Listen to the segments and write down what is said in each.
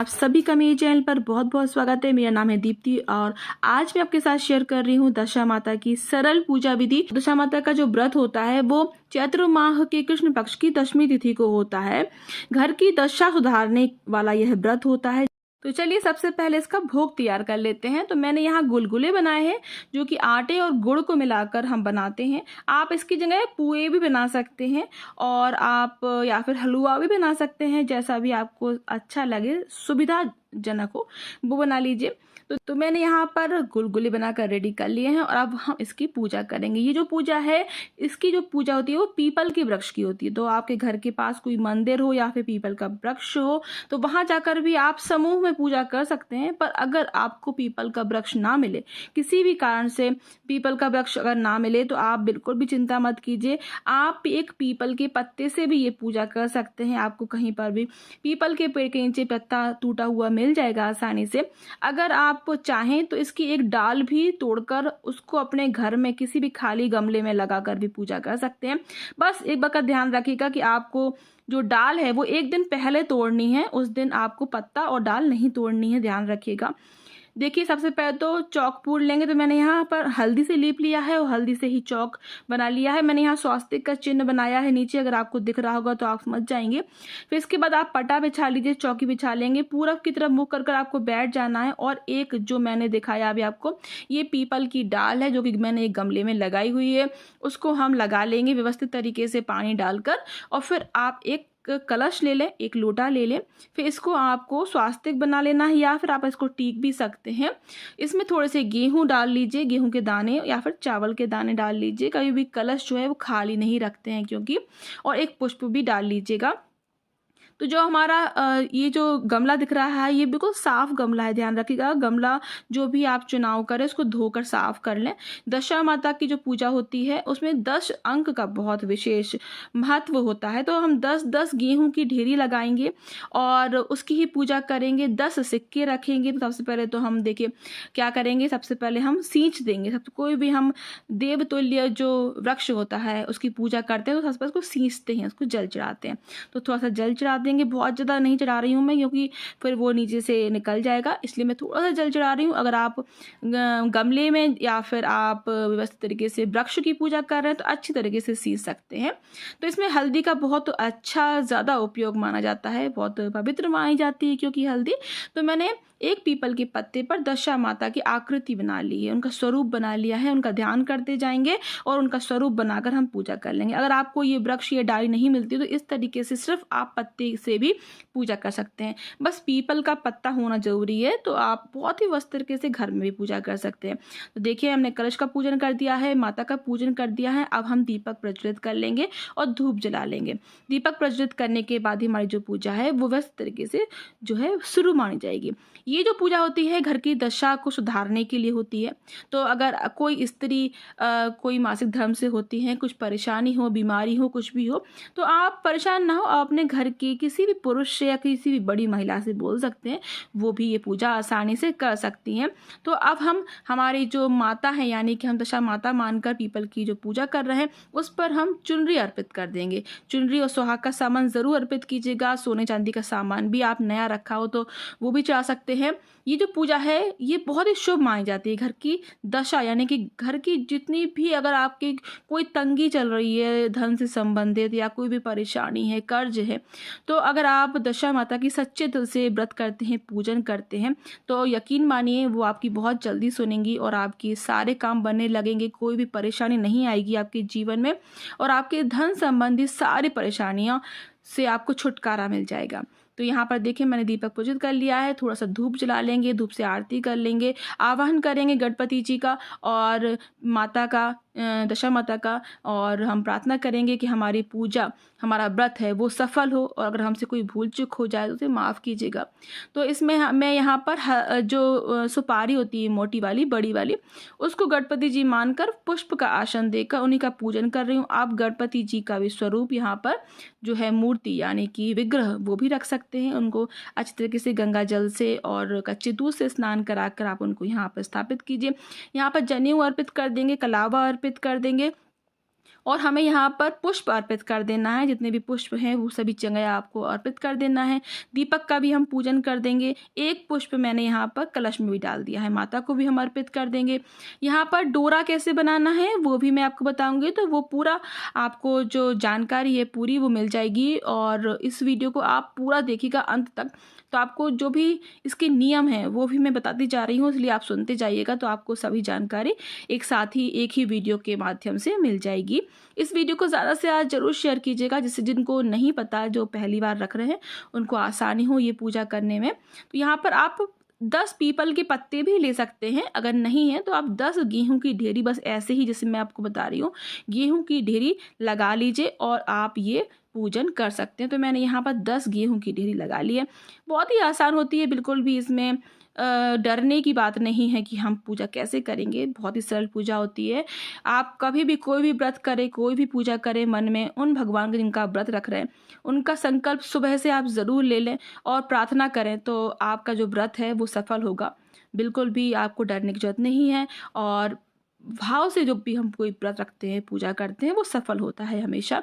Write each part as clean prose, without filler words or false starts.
आप सभी का मेरे चैनल पर बहुत बहुत स्वागत है। मेरा नाम है दीप्ति और आज मैं आपके साथ शेयर कर रही हूँ दशा माता की सरल पूजा विधि। दशा माता का जो व्रत होता है वो चैत्र माह के कृष्ण पक्ष की दशमी तिथि को होता है। घर की दशा सुधारने वाला यह व्रत होता है। तो चलिए सबसे पहले इसका भोग तैयार कर लेते हैं। तो मैंने यहाँ गुलगुले बनाए हैं जो कि आटे और गुड़ को मिलाकर हम बनाते हैं। आप इसकी जगह पुए भी बना सकते हैं और आप या फिर हलवा भी बना सकते हैं, जैसा भी आपको अच्छा लगे, सुविधाजनक हो वो बना लीजिए। तो मैंने यहाँ पर गुलगुले बनाकर रेडी कर लिए हैं और अब हम इसकी पूजा करेंगे। ये जो पूजा है, इसकी जो पूजा होती है वो पीपल के वृक्ष की होती है। तो आपके घर के पास कोई मंदिर हो या फिर पीपल का वृक्ष हो तो वहां जाकर भी आप समूह में पूजा कर सकते हैं। पर अगर आपको पीपल का वृक्ष ना मिले, किसी भी कारण से पीपल का वृक्ष अगर ना मिले, तो आप बिल्कुल भी चिंता मत कीजिए। आप एक पीपल के पत्ते से भी ये पूजा कर सकते हैं। आपको कहीं पर भी पीपल के पेड़ के नीचे पत्ता टूटा हुआ मिल जाएगा आसानी से। अगर आप चाहें तो इसकी एक डाल भी तोड़कर उसको अपने घर में किसी भी खाली गमले में लगाकर भी पूजा कर सकते हैं। बस एक बात का ध्यान रखिएगा कि आपको जो डाल है वो एक दिन पहले तोड़नी है, उस दिन आपको पत्ता और डाल नहीं तोड़नी है, ध्यान रखिएगा। देखिए सबसे पहले तो चौक पूर लेंगे। तो मैंने यहाँ पर हल्दी से लीप लिया है और हल्दी से ही चौक बना लिया है। मैंने यहाँ स्वास्तिक का चिन्ह बनाया है नीचे, अगर आपको दिख रहा होगा तो आप समझ जाएंगे। फिर इसके बाद आप पटा बिछा लीजिए, चौकी बिछा लेंगे। पूरब की तरफ मुँह कर आपको बैठ जाना है और एक जो मैंने दिखाया अभी आपको, ये पीपल की डाल है जो कि मैंने एक गमले में लगाई हुई है, उसको हम लगा लेंगे व्यवस्थित तरीके से पानी डालकर। और फिर आप एक कलश ले लें, एक लोटा ले लें। फिर इसको आपको स्वास्तिक बना लेना है या फिर आप इसको टीक भी सकते हैं। इसमें थोड़े से गेहूं डाल लीजिए, गेहूं के दाने या फिर चावल के दाने डाल लीजिए। कभी भी कलश जो है वो खाली नहीं रखते हैं क्योंकि, और एक पुष्प भी डाल लीजिएगा। तो जो हमारा ये जो गमला दिख रहा है ये बिल्कुल साफ गमला है, ध्यान रखिएगा। गमला जो भी आप चुनाव करें उसको धोकर साफ कर लें। दशा माता की जो पूजा होती है उसमें 10 अंक का बहुत विशेष महत्व होता है। तो हम 10-10 गेहूं की ढेरी लगाएंगे और उसकी ही पूजा करेंगे। 10 सिक्के रखेंगे। तो सबसे पहले तो हम देखिए क्या करेंगे, सबसे पहले हम सींच देंगे। सब कोई भी हम देवतुल्य जो वृक्ष होता है उसकी पूजा करते हैं तो सबसे पहले उसको सींचते हैं, उसको जल चढ़ाते हैं। तो थोड़ा सा जल चढ़ा देंगे। बहुत ज़्यादा नहीं चढ़ा रही हूँ मैं क्योंकि फिर वो नीचे से निकल जाएगा, इसलिए मैं थोड़ा सा जल चढ़ा रही हूँ। अगर आप गमले में या फिर आप व्यवस्थित तरीके से वृक्ष की पूजा कर रहे हैं तो अच्छी तरीके से सींच सकते हैं। तो इसमें हल्दी का बहुत अच्छा ज़्यादा उपयोग माना जाता है, बहुत पवित्र मानी जाती है क्योंकि हल्दी। तो मैंने एक पीपल के पत्ते पर दशा माता की आकृति बना ली है, उनका स्वरूप बना लिया है। उनका ध्यान करते जाएंगे और उनका स्वरूप बनाकर हम पूजा कर लेंगे। अगर आपको ये वृक्ष या डाली नहीं मिलती तो इस तरीके से सिर्फ आप पत्ते से भी पूजा कर सकते हैं। बस पीपल का पत्ता होना जरूरी है। तो आप बहुत ही व्यवस्थित तरीके से घर में भी पूजा कर सकते हैं। तो देखिए हमने कलश का पूजन कर दिया है, माता का पूजन कर दिया है। अब हम दीपक प्रज्वलित कर लेंगे और धूप जला लेंगे। दीपक प्रज्वलित करने के बाद ही हमारी जो पूजा है वो व्यवस्थित तरीके से जो है शुरू मानी जाएगी। ये जो पूजा होती है घर की दशा को सुधारने के लिए होती है। तो अगर कोई स्त्री कोई मासिक धर्म से होती है, कुछ परेशानी हो, बीमारी हो, कुछ भी हो, तो आप परेशान ना हो, आप अपने घर के किसी भी पुरुष से या किसी भी बड़ी महिला से बोल सकते हैं, वो भी ये पूजा आसानी से कर सकती हैं। तो अब हम हमारी जो माता है यानी कि हम दशा माता मानकर पीपल की जो पूजा कर रहे हैं उस पर हम चुनरी अर्पित कर देंगे। चुनरी और सुहाग का सामान जरूर अर्पित कीजिएगा। सोने चांदी का सामान भी आप नया रखा हो तो वो भी चढ़ा सकते हैं। ये जो पूजा है ये बहुत ही शुभ मानी जाती है। घर की दशा यानी कि घर की जितनी भी, अगर आपकी कोई तंगी चल रही है धन से संबंधित या कोई भी परेशानी है, कर्ज है, तो अगर आप दशा माता की सच्चे दिल से व्रत करते हैं, पूजन करते हैं, तो यकीन मानिए वो आपकी बहुत जल्दी सुनेंगी और आपके सारे काम बनने लगेंगे। कोई भी परेशानी नहीं आएगी आपके जीवन में और आपके धन संबंधित सारी परेशानियां से आपको छुटकारा मिल जाएगा। तो यहाँ पर देखिए मैंने दीपक पूजित कर लिया है। थोड़ा सा धूप जला लेंगे, धूप से आरती कर लेंगे, आवाहन करेंगे गणपति जी का और माता का, दशा माता का, और हम प्रार्थना करेंगे कि हमारी पूजा, हमारा व्रत है वो सफल हो और अगर हमसे कोई भूल चूक हो जाए तो उसे माफ़ कीजिएगा। तो इसमें मैं यहाँ पर जो सुपारी होती है मोटी वाली, बड़ी वाली, उसको गणपति जी मानकर पुष्प का आसन देकर उन्हीं का पूजन कर रही हूँ। आप गणपति जी का भी स्वरूप यहाँ पर जो है मूर्ति यानी कि विग्रह वो भी रख सकते हैं। उनको अच्छी तरीके से गंगा जल से और कच्चे दूध से स्नान कराकर आप उनको यहाँ पर स्थापित कीजिए। यहाँ पर जनेऊ अर्पित कर देंगे, कलावा अर्पित कर देंगे और हमें यहाँ पर पुष्प अर्पित कर देना है। जितने भी पुष्प हैं वो सभी जगह आपको अर्पित कर देना है। दीपक का भी हम पूजन कर देंगे। एक पुष्प मैंने यहाँ पर कलश में भी डाल दिया है, माता को भी हम अर्पित कर देंगे। यहाँ पर डोरा कैसे बनाना है वो भी मैं आपको बताऊंगी, तो वो पूरा आपको जो जानकारी है पूरी वो मिल जाएगी। और इस वीडियो को आप पूरा देखिएगा अंत तक, तो आपको जो भी इसके नियम हैं वो भी मैं बताती जा रही हूँ, इसलिए आप सुनते जाइएगा, तो आपको सभी जानकारी एक साथ ही एक ही वीडियो के माध्यम से मिल जाएगी। इस वीडियो को ज़्यादा से ज़्यादा जरूर शेयर कीजिएगा, जिससे जिनको नहीं पता, जो पहली बार रख रहे हैं, उनको आसानी हो ये पूजा करने में। तो यहाँ पर आप 10 पीपल के पत्ते भी ले सकते हैं, अगर नहीं है तो आप 10 गेहूं की ढेरी, बस ऐसे ही जैसे मैं आपको बता रही हूँ, गेहूं की ढेरी लगा लीजिए और आप ये पूजन कर सकते हैं। तो मैंने यहाँ पर 10 गेहूं की ढेरी लगा ली है। बहुत ही आसान होती है, बिल्कुल भी इसमें डरने की बात नहीं है कि हम पूजा कैसे करेंगे। बहुत ही सरल पूजा होती है। आप कभी भी कोई भी व्रत करें, कोई भी पूजा करें, मन में उन भगवान के जिनका व्रत रख रहे हैं उनका संकल्प सुबह से आप ज़रूर ले लें और प्रार्थना करें, तो आपका जो व्रत है वो सफल होगा। बिल्कुल भी आपको डरने की जरूरत नहीं है। और भाव से जो भी हम कोई व्रत रखते हैं, पूजा करते हैं, वो सफल होता है हमेशा।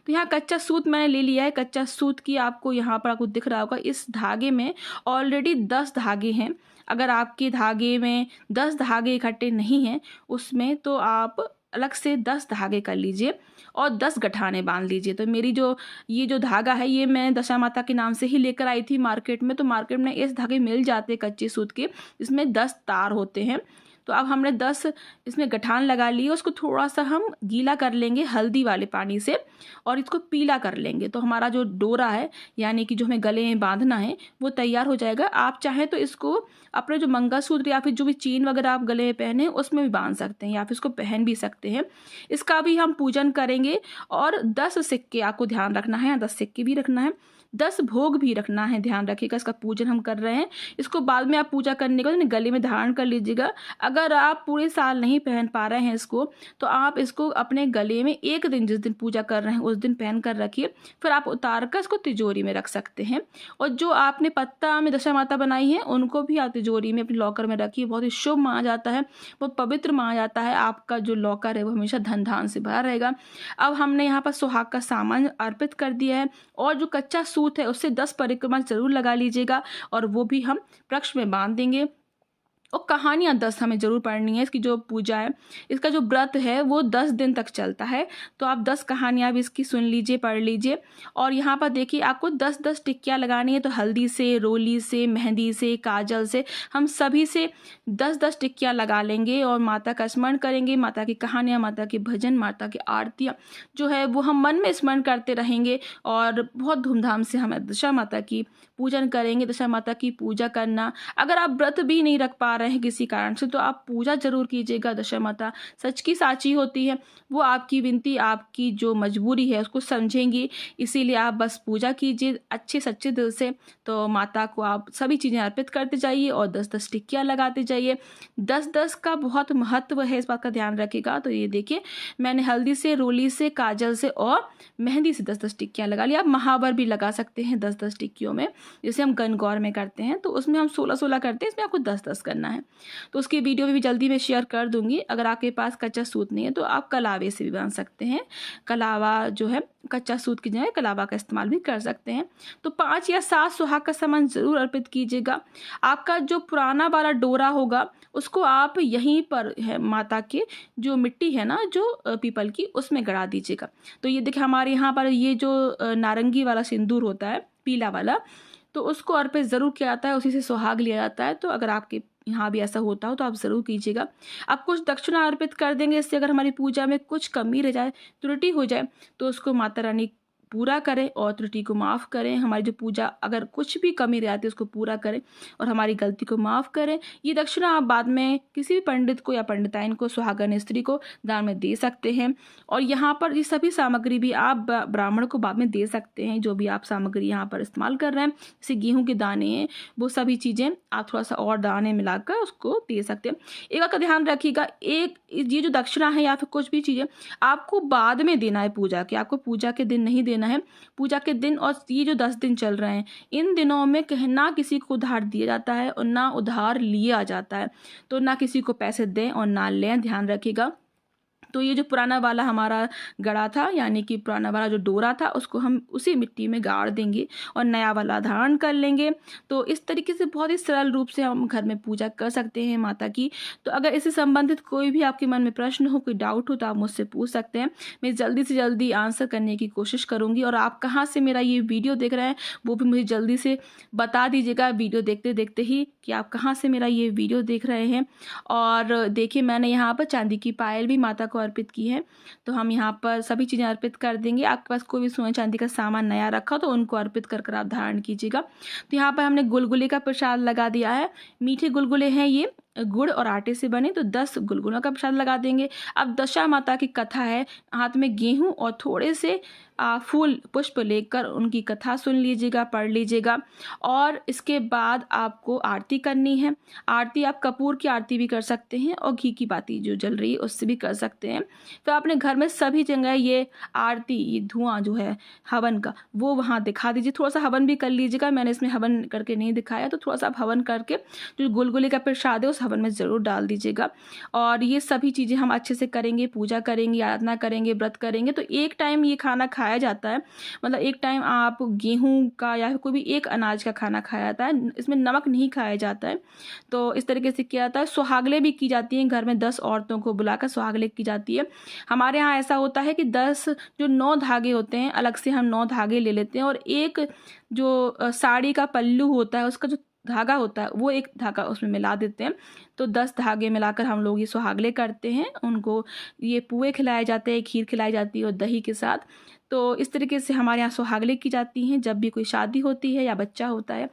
तो यहाँ कच्चा सूत मैंने ले लिया है। कच्चा सूत की आपको यहाँ पर आपको दिख रहा होगा, इस धागे में ऑलरेडी 10 धागे हैं। अगर आपके धागे में 10 धागे इकट्ठे नहीं हैं उसमें, तो आप अलग से 10 धागे कर लीजिए और 10 गठाने बांध लीजिए। तो मेरी जो ये जो धागा है ये मैं दशा माता के नाम से ही लेकर आई थी मार्केट में। तो मार्केट में इस धागे मिल जाते हैं कच्चे सूत के, इसमें 10 तार होते हैं। तो अब हमने 10 इसमें गठान लगा लिए, उसको थोड़ा सा हम गीला कर लेंगे हल्दी वाले पानी से और इसको पीला कर लेंगे। तो हमारा जो डोरा है, यानी कि जो हमें गले में बांधना है, वो तैयार हो जाएगा। आप चाहें तो इसको अपने जो मंगलसूत्र या फिर जो भी चेन वगैरह आप गले में पहने उसमें भी बांध सकते हैं, या फिर इसको पहन भी सकते हैं। इसका भी हम पूजन करेंगे। और 10 सिक्के आपको ध्यान रखना है, 10 सिक्के भी रखना है, 10 भोग भी रखना है। ध्यान रखिएगा, इसका पूजन हम कर रहे हैं। इसको बाद में आप पूजा करने के बाद गले में धारण कर लीजिएगा। अगर आप पूरे साल नहीं पहन पा रहे हैं इसको, तो आप इसको अपने गले में एक दिन, जिस दिन पूजा कर रहे हैं उस दिन पहन कर रखिए। फिर आप उतार कर इसको तिजोरी में रख सकते हैं। और जो आपने पत्ता में दशा माता बनाई है उनको भी आप तिजोरी में अपने लॉकर में रखिए। बहुत ही शुभ माना जाता है, बहुत पवित्र माना जाता है। आपका जो लॉकर है वो हमेशा धन धान से भरा रहेगा। अब हमने यहाँ पर सुहाग का सामान अर्पित कर दिया है। और जो कच्चा सूत है उससे 10 परिक्रमा जरूर लगा लीजिएगा और वो भी हम वृक्ष में बांध देंगे। और कहानियाँ 10 हमें जरूर पढ़नी है। इसकी जो पूजा है, इसका जो व्रत है वो 10 दिन तक चलता है। तो आप 10 कहानियाँ भी इसकी सुन लीजिए, पढ़ लीजिए। और यहाँ पर देखिए आपको 10-10 टिक्कियाँ लगानी है। तो हल्दी से, रोली से, मेहंदी से, काजल से, हम सभी से 10-10 टिक्कियाँ लगा लेंगे और माता का स्मरण करेंगे। माता की कहानियाँ, माता के भजन, माता की आरतियाँ जो है वो हम मन में स्मरण करते रहेंगे। और बहुत धूमधाम से हम दशा माता की पूजन करेंगे। दशा माता की पूजा करना, अगर आप व्रत भी नहीं रख पा रहे हैं किसी कारण से, तो आप पूजा जरूर कीजिएगा। दशा माता सच की साची होती है, वो आपकी विनती, आपकी जो मजबूरी है उसको समझेंगी। इसीलिए आप बस पूजा कीजिए अच्छे सच्चे दिल से। तो माता को आप सभी चीज़ें अर्पित करते जाइए और 10-10 टिक्कियाँ लगाते जाइए। 10-10 का बहुत महत्व है, इस बात का ध्यान रखिएगा। तो ये देखिए मैंने हल्दी से, रोली से, काजल से और मेहंदी से 10-10 टिक्कियाँ लगा ली। आप महावर भी लगा सकते हैं 10-10 टिक्कियों में, जैसे हम गणगौर में करते हैं तो उसमें हम 16-16 करते हैं, इसमें आपको 10-10 करना है। तो उसकी वीडियो भी जल्दी मैं शेयर कर दूंगी। अगर आपके पास कच्चा सूत नहीं है तो आप कलावे से भी बना सकते हैं। कलावा जो है कच्चा सूत की जगह कलावा का इस्तेमाल भी कर सकते हैं। तो 5 या 7 सुहाग का सामान जरूर अर्पित कीजिएगा। आपका जो पुराना वाला डोरा होगा उसको आप यहीं पर है, माता के जो मिट्टी है ना, जो पीपल की, उसमें गड़ा दीजिएगा। तो ये देखिए हमारे यहाँ पर ये जो नारंगी वाला सिंदूर होता है, पीला वाला, तो उसको अर्पित जरूर किया जाता है, उसी से सुहाग लिया जाता है। तो अगर आपके यहाँ भी ऐसा होता हो तो आप ज़रूर कीजिएगा। आप कुछ दक्षिणा अर्पित कर देंगे, इससे अगर हमारी पूजा में कुछ कमी रह जाए, त्रुटि हो जाए, तो उसको माता रानी पूरा करें और त्रुटि को माफ़ करें। हमारी जो पूजा अगर कुछ भी कमी रह जाती है उसको पूरा करें और हमारी गलती को माफ़ करें। ये दक्षिणा आप बाद में किसी भी पंडित को या पंडिताइन को, सुहागन स्त्री को दान में दे सकते हैं। और यहाँ पर ये सभी सामग्री भी आप ब्राह्मण को बाद में दे सकते हैं। जो भी आप सामग्री यहाँ पर इस्तेमाल कर रहे हैं, जैसे गेहूँ के दाने हैं, वो सभी चीज़ें आप थोड़ा सा और दाने मिलाकर उसको दे सकते हैं। एक बात का ध्यान रखिएगा, ये जो दक्षिणा है या फिर कुछ भी चीज़ें आपको बाद में देना है पूजा के, आपको पूजा के दिन नहीं देना है। पूजा के दिन और ये जो 10 दिन चल रहे हैं, इन दिनों में ना किसी को उधार दिया जाता है और ना उधार लिया जाता है। तो ना किसी को पैसे दें और ना लें, ध्यान रखिएगा। तो ये जो पुराना वाला हमारा गड़ा था, यानी कि पुराना वाला जो डोरा था, उसको हम उसी मिट्टी में गाड़ देंगे और नया वाला धारण कर लेंगे। तो इस तरीके से बहुत ही सरल रूप से हम घर में पूजा कर सकते हैं माता की। तो अगर इससे संबंधित कोई भी आपके मन में प्रश्न हो, कोई डाउट हो, तो आप मुझसे पूछ सकते हैं। मैं जल्दी से जल्दी आंसर करने की कोशिश करूँगी। और आप कहाँ से मेरा ये वीडियो देख रहे हैं वो भी मुझे जल्दी से बता दीजिएगा वीडियो देखते देखते ही कि आप कहाँ से मेरा ये वीडियो देख रहे हैं। और देखिए, मैंने यहाँ पर चांदी की पायल भी माता को अर्पित की है। तो हम यहाँ पर सभी चीज़ें अर्पित कर देंगे। आपके पास कोई भी सोने चांदी का सामान नया रखा हो तो उनको अर्पित कर कर आप धारण कीजिएगा। तो यहाँ पर हमने गुलगुले का प्रसाद लगा दिया है। मीठे गुलगुले हैं ये, गुड़ और आटे से बने, तो 10 गुलगुलों का प्रसाद लगा देंगे। अब दशा माता की कथा है, हाथ में गेहूं और थोड़े से फूल पुष्प लेकर उनकी कथा सुन लीजिएगा, पढ़ लीजिएगा। और इसके बाद आपको आरती करनी है। आरती आप कपूर की आरती भी कर सकते हैं और घी की बाती जो जल रही है उससे भी कर सकते हैं। तो अपने घर में सभी जगह ये आरती, ये धुआं जो है हवन का, वो वहाँ दिखा दीजिए। थोड़ा सा हवन भी कर लीजिएगा। मैंने इसमें हवन करके नहीं दिखाया, तो थोड़ा सा आप हवन करके जो गुलगुले का प्रसाद है उस हवन में ज़रूर डाल दीजिएगा। और ये सभी चीज़ें हम अच्छे से करेंगे, पूजा करेंगे, आराधना करेंगे, व्रत करेंगे। तो एक टाइम ये खाना खाया जाता है, मतलब एक टाइम आप गेहूं का या कोई भी एक अनाज का खाना खाया जाता है, इसमें नमक नहीं खाया जाता है। तो इस तरीके से किया जाता है। सुहागले भी की जाती हैं, घर में 10 औरतों को बुलाकर सुहागले की जाती है। हमारे यहाँ ऐसा होता है कि 10 जो 9 धागे होते हैं, अलग से हम 9 धागे ले लेते हैं और एक जो साड़ी का पल्लू होता है उसका जो धागा होता है वो एक धागा उसमें मिला देते हैं। तो 10 धागे मिलाकर हम लोग ये सुहागले करते हैं। उनको ये पुए खिलाए जाते हैं, खीर खिलाई जाती है और दही के साथ। तो इस तरीके से हमारे यहाँ सुहागले की जाती हैं। जब भी कोई शादी होती है या बच्चा होता है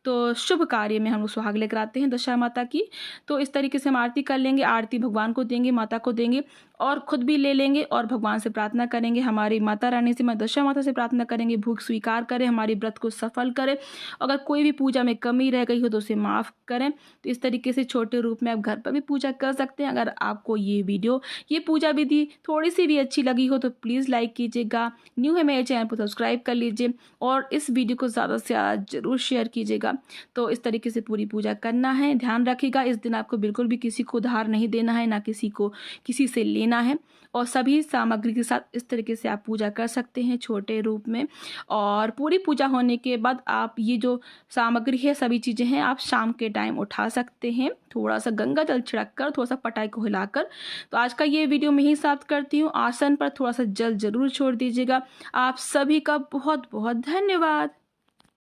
तो शुभ कार्य में हम लोग सुहागले कराते हैं दशा माता की। तो इस तरीके से हम आरती कर लेंगे, आरती भगवान को देंगे, माता को देंगे और खुद भी ले लेंगे और भगवान से प्रार्थना करेंगे। हमारी माता रानी से, माँ दशा माता से प्रार्थना करेंगे, भूख स्वीकार करें, हमारी व्रत को सफल करें। अगर कोई भी पूजा में कमी रह गई हो तो उसे माफ़ करें। तो इस तरीके से छोटे रूप में आप घर पर भी पूजा कर सकते हैं। अगर आपको ये वीडियो, ये पूजा विधि थोड़ी सी भी अच्छी लगी हो तो प्लीज़ लाइक कीजिएगा। न्यू है मेरे चैनल को सब्सक्राइब कर लीजिए और इस वीडियो को ज़्यादा से ज़्यादा जरूर शेयर कीजिएगा। तो इस तरीके से पूरी पूजा करना है। ध्यान रखिएगा, इस दिन आपको बिल्कुल भी किसी को उधार नहीं देना है, ना किसी को किसी से लेना है। और सभी सामग्री के साथ इस तरीके से आप पूजा कर सकते हैं छोटे रूप में। और पूरी पूजा होने के बाद आप ये जो सामग्री है, सभी चीज़ें हैं, आप शाम के टाइम उठा सकते हैं, थोड़ा सा गंगा जल छिड़क कर, थोड़ा सा पटाई को हिलाकर। तो आज का ये वीडियो मैं ही समाप्त करती हूँ। आसन पर थोड़ा सा जल जरूर छोड़ दीजिएगा। आप सभी का बहुत बहुत धन्यवाद।